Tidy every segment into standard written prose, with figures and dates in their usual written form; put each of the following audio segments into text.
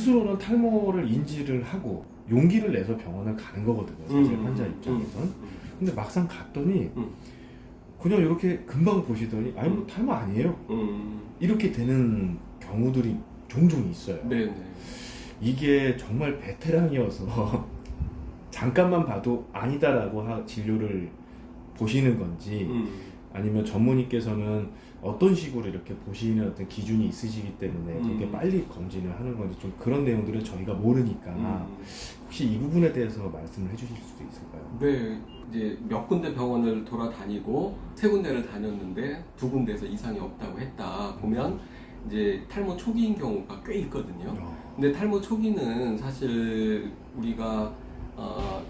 스스로는 탈모를 인지를 하고 용기를 내서 병원을 가는 거거든요. 사실 환자 입장에선. 근데 막상 갔더니 그냥 이렇게 금방 보시더니 아니 뭐 탈모 아니에요. 이렇게 되는 경우들이 종종 있어요. 네네. 이게 정말 베테랑이어서 잠깐만 봐도 아니다라고 진료를 보시는 건지 아니면 전문의께서는 어떤 식으로 이렇게 보시는 어떤 기준이 있으시기 때문에 그렇게 빨리 검진을 하는 건지 좀 그런 내용들은 저희가 모르니까 혹시 이 부분에 대해서 말씀을 해주실 수도 있을까요? 네, 이제 몇 군데 병원을 돌아다니고 3군데를 다녔는데 2군데에서 이상이 없다고 했다 보면 이제 탈모 초기인 경우가 꽤 있거든요. 근데 탈모 초기는 사실 우리가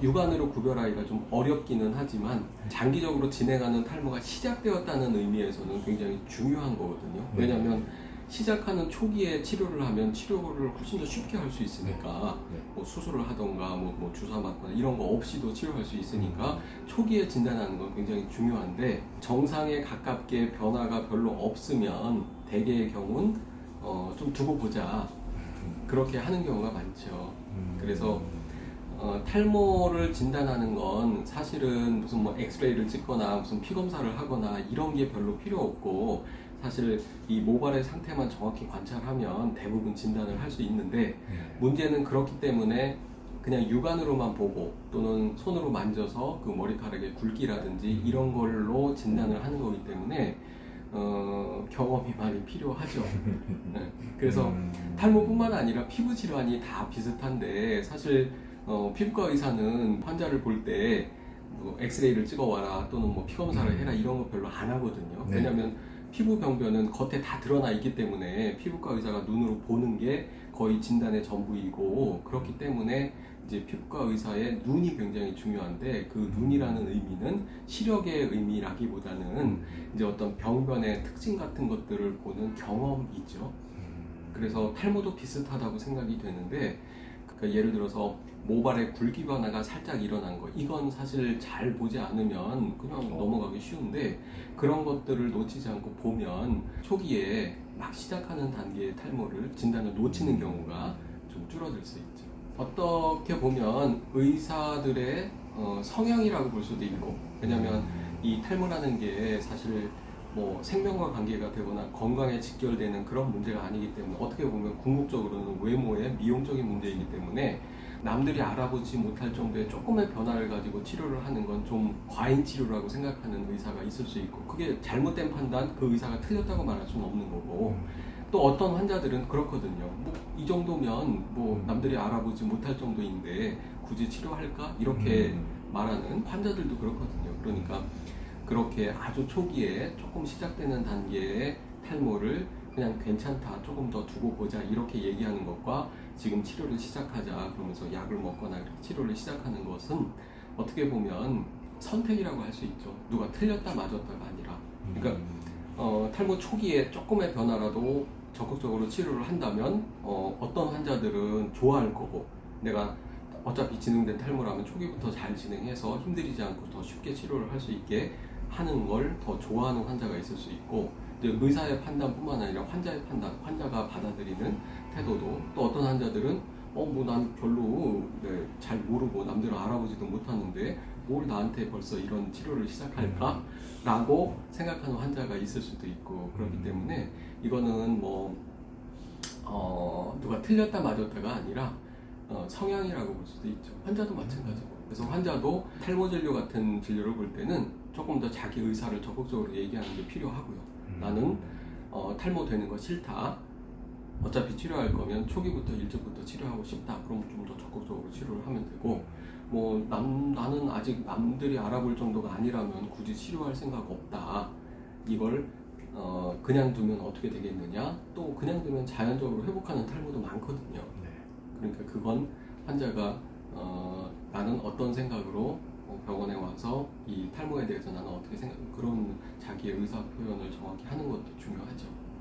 육안으로 구별하기가 좀 어렵기는 하지만 장기적으로 진행하는 탈모가 시작되었다는 의미에서는 굉장히 중요한 거거든요. 왜냐하면 시작하는 초기에 치료를 하면 치료를 훨씬 더 쉽게 할 수 있으니까 뭐 수술을 하던가 뭐 주사 맞거나 이런 거 없이도 치료할 수 있으니까 초기에 진단하는 건 굉장히 중요한데 정상에 가깝게 변화가 별로 없으면 대개의 경우는 좀 두고 보자 그렇게 하는 경우가 많죠. 그래서 탈모를 진단하는 건 사실은 무슨 뭐 엑스레이를 찍거나 무슨 피 검사를 하거나 이런 게 별로 필요 없고 사실 이 모발의 상태만 정확히 관찰하면 대부분 진단을 할 수 있는데 문제는 그렇기 때문에 그냥 육안으로만 보고 또는 손으로 만져서 그 머리카락의 굵기라든지 이런 걸로 진단을 하는 거기 때문에 경험이 많이 필요하죠. 네. 그래서 탈모뿐만 아니라 피부 질환이 다 비슷한데 사실 피부과 의사는 환자를 볼 때 뭐 엑스레이를 찍어와라 또는 뭐 피검사를 해라 이런 거 별로 안 하거든요. 왜냐하면 피부 병변은 겉에 다 드러나 있기 때문에 피부과 의사가 눈으로 보는 게 거의 진단의 전부이고 그렇기 때문에 이제 피부과 의사의 눈이 굉장히 중요한데 그 눈이라는 의미는 시력의 의미라기보다는 이제 어떤 병변의 특징 같은 것들을 보는 경험이죠. 그래서 탈모도 비슷하다고 생각이 되는데 그러니까 예를 들어서 모발의 굵기 변화가 살짝 일어난 거 이건 사실 잘 보지 않으면 그냥 넘어가기 쉬운데 그런 것들을 놓치지 않고 보면 초기에 막 시작하는 단계의 탈모를 진단을 놓치는 경우가 좀 줄어들 수 있죠. 어떻게 보면 의사들의 성향이라고 볼 수도 있고 왜냐하면 이 탈모라는 게 사실 뭐 생명과 관계가 되거나 건강에 직결되는 그런 문제가 아니기 때문에 어떻게 보면 궁극적으로는 외모의 미용적인 문제이기 때문에 남들이 알아보지 못할 정도의 조금의 변화를 가지고 치료를 하는 건 좀 과잉 치료라고 생각하는 의사가 있을 수 있고 그게 잘못된 판단, 그 의사가 틀렸다고 말할 수는 없는 거고 또 어떤 환자들은 그렇거든요. 뭐 이 정도면 뭐 남들이 알아보지 못할 정도인데 굳이 치료할까? 이렇게 말하는 환자들도 그렇거든요. 그러니까 그렇게 아주 초기에 조금 시작되는 단계의 탈모를 그냥 괜찮다 조금 더 두고 보자 이렇게 얘기하는 것과 지금 치료를 시작하자 그러면서 약을 먹거나 치료를 시작하는 것은 어떻게 보면 선택이라고 할 수 있죠. 누가 틀렸다 맞았다가 아니라 그러니까 탈모 초기에 조금의 변화라도 적극적으로 치료를 한다면 어떤 환자들은 좋아할 거고 내가 어차피 진행된 탈모라면 초기부터 잘 진행해서 힘들이지 않고 더 쉽게 치료를 할 수 있게 하는 걸 더 좋아하는 환자가 있을 수 있고 의사의 판단뿐만 아니라 환자의 판단, 환자가 받아들이는 태도도 또 어떤 환자들은 뭐 난 별로 잘 모르고 남들은 알아보지도 못하는데 뭘 나한테 벌써 이런 치료를 시작할까? 라고 생각하는 환자가 있을 수도 있고 그렇기 때문에 이거는 뭐 누가 틀렸다 맞았다가 아니라 성향이라고 볼 수도 있죠. 환자도 마찬가지고 그래서 환자도 탈모 진료 같은 진료를 볼 때는 조금 더 자기 의사를 적극적으로 얘기하는 게 필요하고요. 나는 탈모 되는 거 싫다. 어차피 치료할 거면 초기부터 일찍부터 치료하고 싶다. 그럼 좀 더 적극적으로 치료를 하면 되고 뭐 나는 아직 남들이 알아볼 정도가 아니라면 굳이 치료할 생각 없다. 이걸 그냥 두면 어떻게 되겠느냐? 또 그냥 두면 자연적으로 회복하는 탈모도 많거든요. 그러니까 그건 환자가 나는 어떤 생각으로 병원에 와서 이 탈모에 대해서 나는 어떻게 생각 그런 자기의 의사 표현을 정확히 하는 것도 중요하죠.